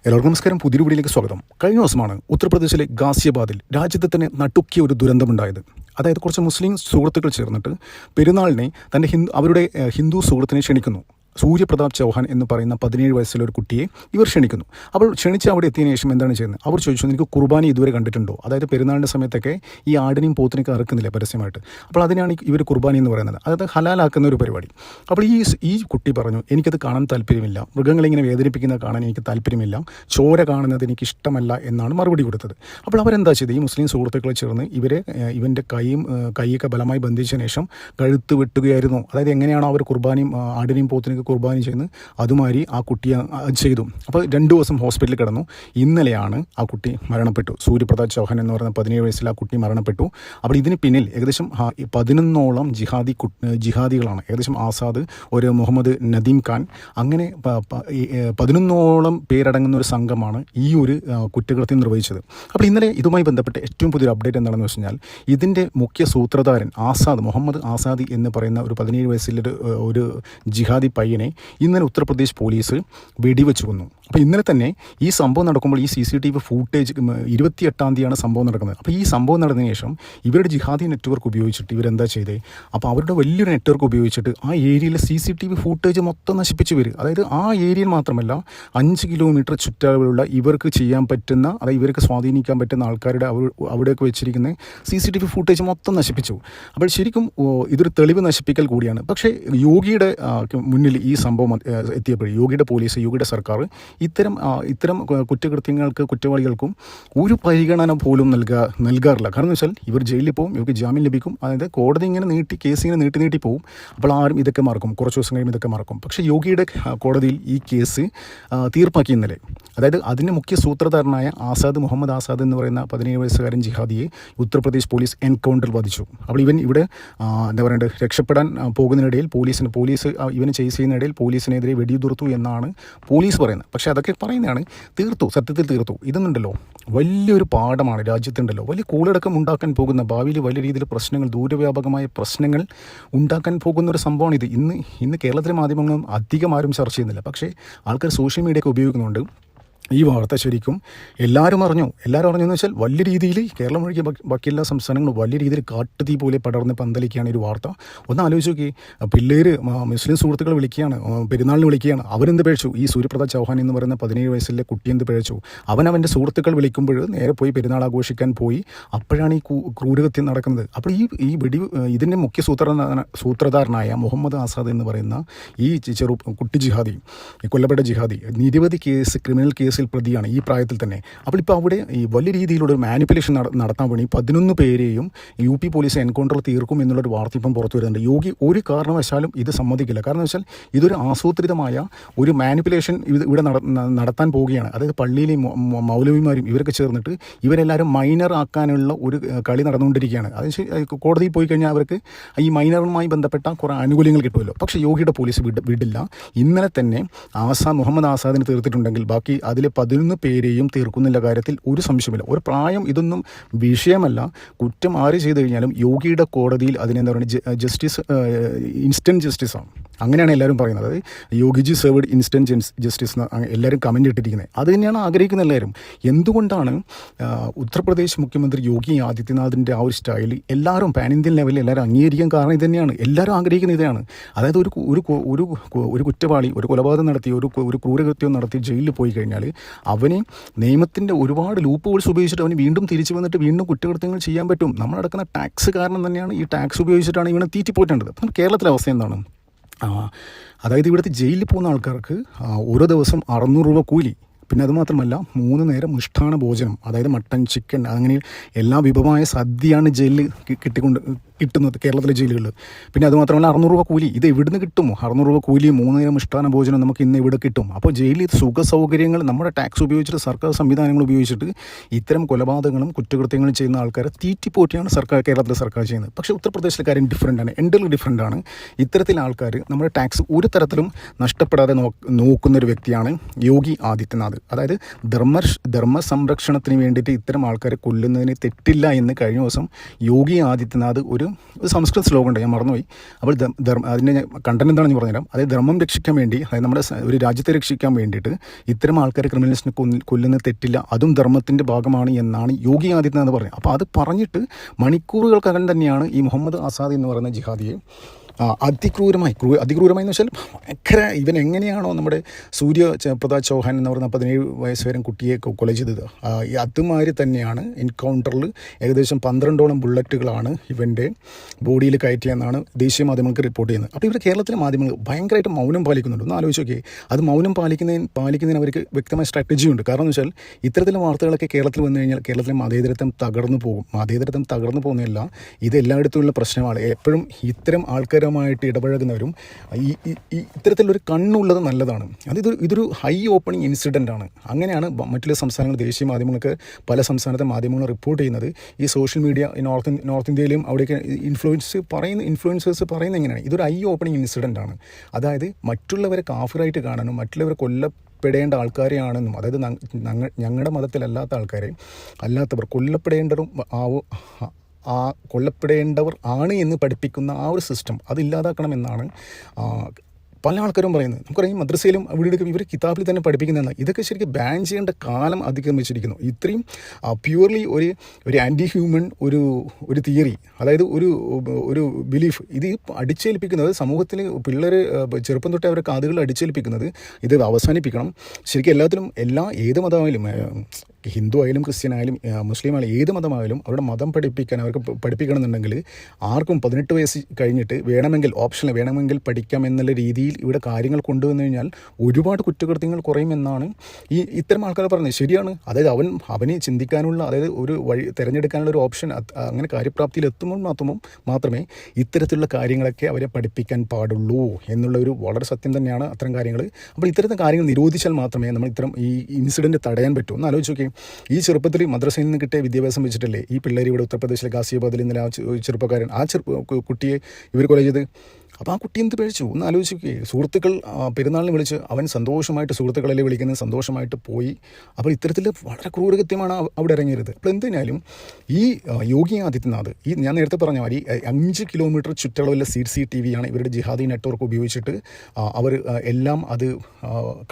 എല്ലാവർക്കും നമസ്കാരം. പുതിയ വീഡിയോയിലേക്ക് സ്വാഗതം. കഴിഞ്ഞ ദിവസമാണ് ഉത്തർപ്രദേശിലെ ഗാസിയാബാദിൽ രാജ്യത്തെ തന്നെ നടുക്കിയ ഒരു ദുരന്തമുണ്ടായത്. അതായത് കുറച്ച് മുസ്ലിം സുഹൃത്തുക്കൾ ചേർന്നിട്ട് പെരുന്നാളിനെ തൻ്റെ അവരുടെ ഹിന്ദു സുഹൃത്തിനെ ക്ഷണിക്കുന്നു. സൂര്യപ്രതാപ് ചൗഹാൻ എന്ന് പറയുന്ന 17 വയസ്സുള്ള ഒരു കുട്ടിയെ ഇവർ ക്ഷണിക്കുന്നു. അപ്പോൾ ക്ഷണിച്ച് അവിടെ എത്തിയതിനു ശേഷം എന്താണ് ചെയ്യുന്നത്? അവർ ചോദിച്ചു, നിനക്ക് കുർബാനി ഇതുവരെ കണ്ടിട്ടുണ്ടോ? അതായത് പെരുന്നാളിൻ്റെ സമയത്തൊക്കെ ഈ ആടിനെയും പോത്തിനെയൊക്കെ അറക്കുന്നില്ല പരസ്യമായിട്ട്. അപ്പോൾ അതിനാണ് ഇവർ കുർബാനി എന്ന് പറയുന്നത്, അതായത് ഹലാലാക്കുന്ന ഒരു പരിപാടി. അപ്പോൾ ഈ കുട്ടി പറഞ്ഞു, എനിക്കത് കാണാൻ താല്പര്യമില്ല, മൃഗങ്ങളിങ്ങനെ വേദനിപ്പിക്കുന്നത് കാണാൻ എനിക്ക് താല്പര്യമില്ല, ചോര കാണുന്നത് എനിക്ക് ഇഷ്ടമല്ല എന്നാണ് മറുപടി കൊടുത്തത്. അപ്പോൾ അവരെന്താ ചെയ്തത്? ഈ മുസ്ലിം സുഹൃത്തുക്കളെ ചേർന്ന് ഇവൻ്റെ കൈയൊക്കെ ബലമായി ബന്ധിച്ചതിന് ശേഷം കഴുത്ത് വെട്ടുകയായിരുന്നു. അതായത് എങ്ങനെയാണോ അവർ കുർബാനിയും ആടിനെയും പോത്തിനെയൊക്കെ കുർബാനി ചെയ്യുന്നത് അതുമാതിരി ആ കുട്ടിയെ ചെയ്തു. അപ്പോൾ 2 ദിവസം ഹോസ്പിറ്റലിൽ കിടന്നു. ഇന്നലെയാണ് ആ കുട്ടി മരണപ്പെട്ടു. സൂര്യപ്രതാപ് ചൗഹാൻ എന്ന് പറയുന്ന 17 വയസ്സിൽ ആ കുട്ടി മരണപ്പെട്ടു. അപ്പോൾ ഇതിന് പിന്നിൽ ഏകദേശം 11ഓളം ജിഹാദികളാണ്. ഏകദേശം ആസാദ്, ഒരു മുഹമ്മദ് നദീം ഖാൻ, അങ്ങനെ 11ഓളം പേരടങ്ങുന്ന ഒരു സംഘമാണ് ഈ ഒരു കുറ്റകൃത്യം നിർവഹിച്ചത്. അപ്പോൾ ഇന്നലെ ഇതുമായി ബന്ധപ്പെട്ട് ഏറ്റവും പുതിയൊരു അപ്ഡേറ്റ് എന്താണെന്ന് വെച്ച് കഴിഞ്ഞാൽ, ഇതിൻ്റെ മുഖ്യ സൂത്രധാരൻ മുഹമ്മദ് ആസാദി എന്ന് പറയുന്ന ഒരു 17 വയസ്സിലൊരു ഒരു ജിഹാദി പയ്യനെ ഇന്നലെ ഉത്തർപ്രദേശ് പോലീസ് വെടിവെച്ച് കൊന്നു. അപ്പോൾ ഇന്നലെ തന്നെ ഈ സംഭവം നടക്കുമ്പോൾ ഈ CCTV ഫൂട്ടേജ് 28-ാം തീയതിയാണ് സംഭവം നടക്കുന്നത്. അപ്പോൾ ഈ സംഭവം നടന്നതിന് ശേഷം ഇവരുടെ ജിഹാദി നെറ്റ്വർക്ക് ഉപയോഗിച്ചിട്ട് ഇവരെന്താ ചെയ്തത്? അപ്പോൾ അവരുടെ വലിയൊരു നെറ്റ്വർക്ക് ഉപയോഗിച്ചിട്ട് ആ ഏരിയയിലെ CCTV ഫൂട്ടേജ് മൊത്തം നശിപ്പിച്ച് വരും. അതായത് ആ ഏരിയയിൽ മാത്രമല്ല 5 കിലോമീറ്റർ ചുറ്റളവിലുള്ള ഇവർക്ക് ചെയ്യാൻ പറ്റുന്ന, അതായത് ഇവർക്ക് സ്വാധീനിക്കാൻ പറ്റുന്ന ആൾക്കാരുടെ അവിടെയൊക്കെ വെച്ചിരിക്കുന്ന CCTV ഫൂട്ടേജ് മൊത്തം നശിപ്പിച്ചു. അപ്പോൾ ശരിക്കും ഇതൊരു തെളിവ് നശിപ്പിക്കൽ കൂടിയാണ്. പക്ഷേ യോഗിയുടെ മുന്നിൽ ഈ സംഭവം എത്തിയപ്പോൾ യോഗിയുടെ പോലീസ്, യോഗിയുടെ സർക്കാർ ഇത്തരം കുറ്റവാളികൾക്കും ഒരു പരിഗണന പോലും നൽകാറില്ല. കാരണം എന്ന് വെച്ചാൽ ഇവർ ജയിലിൽ പോകും, ഇവർക്ക് ജാമ്യം ലഭിക്കും. അതായത് കോടതി കേസ് ഇങ്ങനെ നീട്ടി പോകും. അപ്പോൾ ആരും ഇതൊക്കെ മറക്കും, കുറച്ച് ദിവസം കഴിയുമ്പോൾ ഇതൊക്കെ മറക്കും. പക്ഷേ യോഗിയുടെ കോടതിയിൽ ഈ കേസ് തീർപ്പാക്കി ഇന്നലെ. അതായത് അതിൻ്റെ മുഖ്യ സൂത്രധാരനായ മുഹമ്മദ് ആസാദ് എന്ന് പറയുന്ന 17 വയസ്സുകാരൻ ജിഹാദിയെ ഉത്തർപ്രദേശ് പോലീസ് എൻകൗണ്ടർ വധിച്ചു. അപ്പോൾ ഇവൻ ഇവിടെ എന്താ പറയേണ്ടത്, രക്ഷപ്പെടാൻ പോകുന്നതിനിടയിൽ പോലീസ് ഇവനെ ചേസ് ചെയ്യുന്നതിനിടയിൽ പോലീസിനെതിരെ വെടിയുതിർത്തു എന്നാണ് പോലീസ് പറയുന്നത്. പക്ഷേ അതൊക്കെ പറയുന്നതാണ്, സത്യത്തിൽ തീർത്തു. ഇതൊന്നുണ്ടല്ലോ വലിയൊരു പാഠമാണ് രാജ്യത്തുണ്ടല്ലോ. വലിയ കൂളടക്കം ഉണ്ടാക്കാൻ പോകുന്ന, ഭാവിയിൽ വലിയ രീതിയിൽ പ്രശ്നങ്ങൾ, ദൂരവ്യാപകമായ പ്രശ്നങ്ങൾ ഉണ്ടാക്കാൻ പോകുന്ന ഒരു സംഭവമാണ് ഇത്. ഇന്ന് കേരളത്തിലെ മാധ്യമങ്ങളും അധികം ആരും ചർച്ച ചെയ്യുന്നില്ല. പക്ഷേ ആൾക്കാർ സോഷ്യൽ മീഡിയയൊക്കെ ഉപയോഗിക്കുന്നുണ്ട്. ഈ വാർത്ത ശരിക്കും എല്ലാവരും അറിഞ്ഞെന്ന് വെച്ചാൽ വലിയ രീതിയിൽ കേരളം ഒഴികെ ബാക്കി എല്ലാ സംസ്ഥാനങ്ങളും വലിയ രീതിയിൽ കാട്ടുതീ പോലെ പടർന്ന് പന്തലിക്കുകയാണ് ഒരു വാർത്ത. ഒന്ന് ആലോചിച്ച് നോക്കി, പിള്ളേർ മുസ്ലിം സുഹൃത്തുക്കൾ വിളിക്കുകയാണ്, പെരുന്നാളിന് വിളിക്കുകയാണ്. അവരെന്ത് പിഴച്ചു? ഈ സൂര്യപ്രതാപ് ചൗഹാൻ എന്ന് പറയുന്ന 17 വയസ്സിലെ കുട്ടി എന്ത് പിഴച്ചു? അവൻ്റെ സുഹൃത്തുക്കൾ വിളിക്കുമ്പോൾ നേരെ പോയി പെരുന്നാൾ ആഘോഷിക്കാൻ പോയി. അപ്പോഴാണ് ഈ ക്രൂരകൃത്യം നടക്കുന്നത്. അപ്പോൾ ഇതിൻ്റെ മുഖ്യ സൂത്രധാരനായ മുഹമ്മദ് ആസാദ് എന്ന് പറയുന്ന ഈ കുട്ടി ജിഹാദി, കൊല്ലപ്പെട്ട ജിഹാദി, നിരവധി ക്രിമിനൽ കേസ് പ്രതിയാണ് ഈ പ്രായത്തിൽ തന്നെ. അപ്പോൾ ഇപ്പോൾ അവിടെ ഈ വലിയ രീതിയിലുള്ള ഒരു മാനിപ്പുലേഷൻ നടത്താൻ വേണ്ടി 11 പേരെയും UP പോലീസ് എൻകൗണ്ടർ തീർക്കും എന്നുള്ളൊരു വാർത്ത ഇപ്പം പുറത്തു വരുന്നുണ്ട്. യോഗി ഒരു കാരണവശാലും ഇത് സമ്മതിക്കില്ല. കാരണം വെച്ചാൽ ഇതൊരു ആസൂത്രിതമായ ഒരു മാനിപ്പുലേഷൻ ഇവിടെ നടത്താൻ പോവുകയാണ്. അതായത് പള്ളിയിലെ മൗലവിമാരും ഇവരൊക്കെ ചേർന്നിട്ട് ഇവരെല്ലാവരും മൈനർ ആക്കാനുള്ള ഒരു കളി നടന്നുകൊണ്ടിരിക്കുകയാണ്. അത് കോടതിയിൽ പോയി കഴിഞ്ഞാൽ അവർക്ക് ഈ മൈനറുമായി ബന്ധപ്പെട്ട കുറേ ആനുകൂല്യങ്ങൾ കിട്ടുമല്ലോ. പക്ഷേ യോഗിയുടെ പോലീസ് വിടില്ല. ഇന്നലെ തന്നെ മുഹമ്മദ് ആസാദിന് തീർത്തിട്ടുണ്ടെങ്കിൽ ബാക്കി അതിൽ 11 പേരെയും തീർക്കുന്നില്ല കാര്യത്തിൽ ഒരു സംശയമില്ല. ഒരു പ്രായം ഇതൊന്നും വിഷയമല്ല. കുറ്റം ആര് ചെയ്തു കഴിഞ്ഞാലും യോഗിയുടെ കോടതിയിൽ അതിനെന്താ പറയുക, ജസ്റ്റിസ് ഇൻസ്റ്റൻറ്റ് ജസ്റ്റിസാണ്. അങ്ങനെയാണ് എല്ലാവരും പറയുന്നത്. അതായത് യോഗിജി സെർവ്ഡ് ഇൻസ്റ്റൻറ്റ് ജസ്റ്റിസ് എന്ന് എല്ലാവരും കമൻറ്റ് ഇട്ടിരിക്കുന്നത്. അത് തന്നെയാണ് ആഗ്രഹിക്കുന്ന എല്ലാവരും. എന്തുകൊണ്ടാണ് ഉത്തർപ്രദേശ് മുഖ്യമന്ത്രി യോഗി ആദിത്യനാഥിൻ്റെ ആ ഒരു സ്റ്റൈൽ എല്ലാവരും പാൻ ഇന്ത്യൻ ലെവലിൽ എല്ലാവരും അംഗീകരിക്കാൻ കാരണം ഇത് തന്നെയാണ്. എല്ലാവരും ആഗ്രഹിക്കുന്ന ഇതാണ്. അതായത് ഒരു കുറ്റവാളി ഒരു കൊലപാതകം നടത്തി, ഒരു ക്രൂരകൃത്യം നടത്തി ജയിലിൽ പോയി കഴിഞ്ഞാൽ അവന് നിയമത്തിൻ്റെ ഒരുപാട് ലൂപ്പ് ഹോൾസ് ഉപയോഗിച്ചിട്ട് അവന് വീണ്ടും തിരിച്ചു വന്നിട്ട് വീണ്ടും കുറ്റകൃത്യങ്ങൾ ചെയ്യാൻ പറ്റും. നമ്മളടക്കുന്ന ടാക്സ് കാരണം തന്നെയാണ്, ഈ ടാക്സ് ഉപയോഗിച്ചിട്ടാണ് ഇവനെ തീറ്റിപ്പോറ്റേണ്ടത്. അപ്പം കേരളത്തിലെ അവസ്ഥ എന്താണ്? അതായത് ഇവിടുത്തെ ജയിലിൽ പോകുന്ന ആൾക്കാർക്ക് ഓരോ ദിവസം 600 രൂപ കൂലി, പിന്നെ അതുമാത്രമല്ല 3 നേരം മിഷ്ടാന ഭോജനം, അതായത് മട്ടൻ, ചിക്കൻ, അങ്ങനെ എല്ലാ വിഭവമായ സദ്യയാണ് ജയിലിൽ കിട്ടുന്നത് കേരളത്തിലെ ജയിലുകളിൽ. പിന്നെ അതുമാത്രമല്ല 600 രൂപ കൂലി. ഇത് എവിടുന്ന് കിട്ടുമോ? 600 രൂപ കൂലി, 3 നേരം മിഷ്ടാന ഭോജനം നമുക്ക് ഇന്ന് ഇവിടെ കിട്ടും. അപ്പോൾ ജയിലിൽ സുഖ സൗകര്യങ്ങൾ നമ്മുടെ ടാക്സ് ഉപയോഗിച്ചിട്ട്, സർക്കാർ സംവിധാനങ്ങൾ ഉപയോഗിച്ചിട്ട് ഇത്തരം കൊലപാതകങ്ങളും കുറ്റകൃത്യങ്ങളും ചെയ്യുന്ന ആൾക്കാരെ തീറ്റിപ്പോറ്റിയാണ് കേരളത്തിലെ സർക്കാർ ചെയ്യുന്നത്. പക്ഷേ ഉത്തർപ്രദേശിലെ കാര്യം ഡിഫറൻ്റാണ്, എൻ്റർലി ഡിഫറൻ്റാണ്. ഇത്തരത്തിലെ ആൾക്കാർ നമ്മുടെ ടാക്സ് ഒരു തരത്തിലും നഷ്ടപ്പെടാതെ നോക്കുന്നൊരു വ്യക്തിയാണ് യോഗി ആദിത്യനാഥ്. അതായത് ധർമ്മ സംരക്ഷണത്തിന് വേണ്ടിയിട്ട് ഇത്തരം ആൾക്കാരെ കൊല്ലുന്നതിന് തെറ്റില്ല എന്ന് കഴിഞ്ഞ ദിവസം യോഗി ആദിത്യനാഥ് ഒരു ഒരു സംസ്കൃത ശ്ലോകമുണ്ട്, ഞാൻ മറന്നുപോയി. അപ്പോൾ അതിൻ്റെ കണ്ടന്റ് എന്താണെന്ന് ഞാൻ പറഞ്ഞുതരാം. അതായത് ധർമ്മം രക്ഷിക്കാൻ വേണ്ടി, അതായത് നമ്മുടെ ഒരു രാജ്യത്തെ രക്ഷിക്കാൻ വേണ്ടിയിട്ട് ഇത്തരം ആൾക്കാരെ ക്രിമിനൽസിനെ കൊല്ലുന്ന തെറ്റില്ല, അതും ധർമ്മത്തിൻ്റെ ഭാഗമാണ് എന്നാണ് യോഗി ആദിത്യനാഥ് പറഞ്ഞത്. അപ്പോൾ അത് പറഞ്ഞിട്ട് മണിക്കൂറുകൾക്കകം തന്നെയാണ് ഈ മുഹമ്മദ് ആസാദ് എന്ന് പറയുന്ന ജിഹാദിയെ അതിക്രൂരമായി എന്ന് വെച്ചാൽ ഭയങ്കര, ഇവൻ എങ്ങനെയാണോ നമ്മുടെ പ്രതാപ് ചൗഹാൻ എന്ന് പറയുന്ന 17 വയസ്സുവരെ കുട്ടിയെ കൊല ചെയ്തത്, അതുമാതിരി തന്നെയാണ് എൻകൗണ്ടറിൽ ഏകദേശം 12ഓളം ബുള്ളറ്റുകളാണ് ഇവൻ്റെ ബോഡിയിൽ കയറ്റിയെന്നാണ് ദേശീയ മാധ്യമങ്ങൾക്ക് റിപ്പോർട്ട് ചെയ്യുന്നത്. അപ്പോൾ ഇവിടെ കേരളത്തിലെ മാധ്യമങ്ങൾ ഭയങ്കരമായിട്ട് മൗനം പാലിക്കുന്നുണ്ട്. ഒന്ന് ആലോചിച്ച് നോക്കിയേ, അത് മൗനം പാലിക്കുന്നതിന് അവർക്ക് വ്യക്തമായ സ്ട്രാറ്റജി ഉണ്ട്. കാരണം എന്ന് വെച്ചാൽ ഇത്തരത്തിലുള്ള വാർത്തകളൊക്കെ കേരളത്തിൽ വന്നു കഴിഞ്ഞാൽ കേരളത്തിലെ മതേതരത്വം തകർന്നു പോകും. മതേതരത്വം തകർന്നു പോകുന്നതല്ല, ഇത് എല്ലായിടത്തുമുള്ള പ്രശ്നമാണ്. എപ്പോഴും ഇത്തരം ആൾക്കാരുമായിട്ട് ഇടപഴകുന്നവരും ഇത്തരത്തിലൊരു കണ്ണുള്ളത് നല്ലതാണ്. ഇതൊരു ഹൈ ഓപ്പണിംഗ് ഇൻസിഡൻ്റ് ആണ്. അങ്ങനെയാണ് മറ്റുള്ള സംസ്ഥാനങ്ങൾ, ദേശീയ മാധ്യമങ്ങൾക്ക് പല സംസ്ഥാനത്തെ മാധ്യമങ്ങൾ റിപ്പോർട്ട് ചെയ്യുന്നത്. ഈ സോഷ്യൽ മീഡിയ നോർത്ത് ഇന്ത്യയിലും അവിടെയൊക്കെ ഇൻഫ്ലുവൻസേഴ്സ് പറയുന്നത് എങ്ങനെയാണ്, ഇതൊരു ഹൈ ഓപ്പണിംഗ് ഇൻസിഡൻ്റ് ആണ്. അതായത് മറ്റുള്ളവരെ കാഫിറായിട്ട് കാണാനും മറ്റുള്ളവരെ കൊല്ലപ്പെടേണ്ട ആൾക്കാരെയാണെന്നും, അതായത് ഞങ്ങളുടെ മതത്തിലല്ലാത്ത ആൾക്കാരെ അല്ലാത്തവർ കൊല്ലപ്പെടേണ്ടവർ ആണ് എന്ന് പഠിപ്പിക്കുന്ന ആ ഒരു സിസ്റ്റം അതില്ലാതാക്കണമെന്നാണ് പല ആൾക്കാരും പറയുന്നത്. നമുക്കറിയാം മദ്രസയിലും ഇവിടെ ഇവർ കിതാബിൽ തന്നെ പഠിപ്പിക്കുന്നതാണ്. ഇതൊക്കെ ശരിക്കും ബാൻ ചെയ്യേണ്ട കാലം അതിക്രമിച്ചിരിക്കുന്നു. ഇത്രയും പ്യുവർലി ഒരു ആൻറ്റി ഹ്യൂമൻ ഒരു തിയറി, അതായത് ഒരു ബിലീഫ്, ഇത് അടിച്ചേൽപ്പിക്കുന്നത് സമൂഹത്തിൽ പിള്ളേർ ചെറുപ്പം തൊട്ടേ അവരുടെ കാതുകളിൽ അടിച്ചേൽപ്പിക്കുന്നത് ഇത് അവസാനിപ്പിക്കണം. ശരിക്കും ഏത് മതമായാലും, ഹിന്ദു ആയാലും ക്രിസ്ത്യൻ ആയാലും മുസ്ലിം ആയാലും ഏത് മതമായാലും അവരുടെ മതം അവർക്ക് പഠിപ്പിക്കണമെന്നുണ്ടെങ്കിൽ ആർക്കും 18 വയസ്സ് കഴിഞ്ഞിട്ട് വേണമെങ്കിൽ പഠിക്കാം എന്നുള്ള രീതിയിൽ ഇവിടെ കാര്യങ്ങൾ കൊണ്ടുവന്നു കഴിഞ്ഞാൽ ഒരുപാട് കുറ്റകൃത്യങ്ങൾ കുറയുമെന്നാണ് ഇത്തരം ആൾക്കാർ പറയുന്നത്. ശരിയാണ്. അതായത് അവനെ ചിന്തിക്കാനുള്ള, അതായത് ഒരു വഴി തിരഞ്ഞെടുക്കാനുള്ള ഒരു ഓപ്ഷൻ അങ്ങനെ കാര്യപ്രാപ്തിയിൽ എത്തുമ്പോൾ മാത്രമേ ഇത്തരത്തിലുള്ള കാര്യങ്ങളൊക്കെ അവരെ പഠിപ്പിക്കാൻ പാടുള്ളൂ എന്നുള്ള ഒരു വളരെ സത്യം തന്നെയാണ് അത്തരം കാര്യങ്ങൾ. അപ്പോൾ ഇത്തരത്തിൽ കാര്യങ്ങൾ നിരോധിച്ചാൽ മാത്രമേ നമ്മൾ ഈ ഇൻസിഡൻറ്റ് തടയാൻ പറ്റൂ. ഒന്ന് ആലോചിച്ച് നോക്കി, ഈ ചെറുപ്പത്തിൽ മദ്രസയിൽ നിന്ന് കിട്ടിയ വിദ്യാഭ്യാസം വെച്ചിട്ടല്ലേ ഈ പിള്ളേർ ഇവിടെ ഉത്തർപ്രദേശിലെ ഗാസിയാബാദിൽ ഇന്നലെ ചെറുപ്പക്കാരൻ കുട്ടിയെ ഇവർ കൊല ചെയ്ത്. അപ്പോൾ ആ കുട്ടി എന്ത് പഴിച്ചു ഒന്ന് ആലോചിക്കുകയെ. സുഹൃത്തുക്കൾ പെരുന്നാളിന് വിളിച്ച് അവൻ സന്തോഷമായിട്ട്, സുഹൃത്തുക്കളെ വിളിക്കുന്നത് സന്തോഷമായിട്ട് പോയി. അപ്പോൾ ഇത്തരത്തിൽ വളരെ ക്രൂരകൃത്യമാണ് അവിടെ ഇറങ്ങിയത്. അപ്പോൾ എന്തിനാലും ഈ യോഗി ആദിത്യനാഥ് ഞാൻ നേരത്തെ പറഞ്ഞ മാതിരി 5 കിലോമീറ്റർ ചുറ്റളവിലെ CCTV ആണ് ഇവരുടെ ജിഹാദി നെറ്റ്വർക്ക് ഉപയോഗിച്ചിട്ട് അവർ എല്ലാം അത്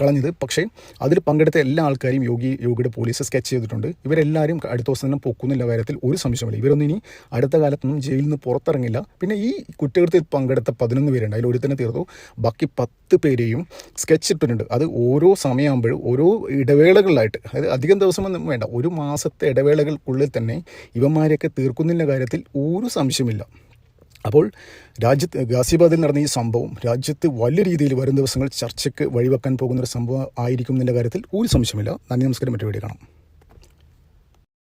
കളഞ്ഞത്. പക്ഷേ അതിൽ പങ്കെടുത്ത എല്ലാ ആൾക്കാരെയും യോഗിയുടെ പോലീസ് സ്കെച്ച് ചെയ്തിട്ടുണ്ട്. ഇവരെല്ലാവരും അടുത്ത ദിവസം തന്നെ പൊക്കുന്നില്ല കാര്യത്തിൽ ഒരു സംശയമില്ല. ഇവരൊന്നും ഇനി അടുത്ത കാലത്തൊന്നും ജയിലിൽ നിന്ന് പുറത്തിറങ്ങില്ല. പിന്നെ ഈ കുറ്റകൃത്യത്തിൽ പങ്കെടുത്ത 11 പേരുണ്ട്, അതിൽ ഒരു തന്നെ തീർത്തു. ബാക്കി 10 പേരെയും സ്കെച്ച് ഇട്ടിട്ടുണ്ട്. അത് ഓരോ സമയമാകുമ്പോഴും ഓരോ ഇടവേളകളിലായിട്ട്, അതായത് അധികം ദിവസമൊന്നും വേണ്ട, ഒരു മാസത്തെ ഇടവേളകൾക്കുള്ളിൽ തന്നെ ഇവന്മാരെയൊക്കെ തീർക്കുന്നില്ല കാര്യത്തിൽ ഒരു സംശയമില്ല. അപ്പോൾ ഗാസിയാബാദിൽ നടന്ന ഈ സംഭവം രാജ്യത്ത് വലിയ രീതിയിൽ വരും ദിവസങ്ങൾ ചർച്ചയ്ക്ക് വഴിവെക്കാൻ പോകുന്നൊരു സംഭവം ആയിരിക്കും എന്നുള്ള കാര്യത്തിൽ ഒരു സംശയമില്ല. നന്ദി, നമസ്കാരം. മറ്റു വീഡിയോ കാണാം.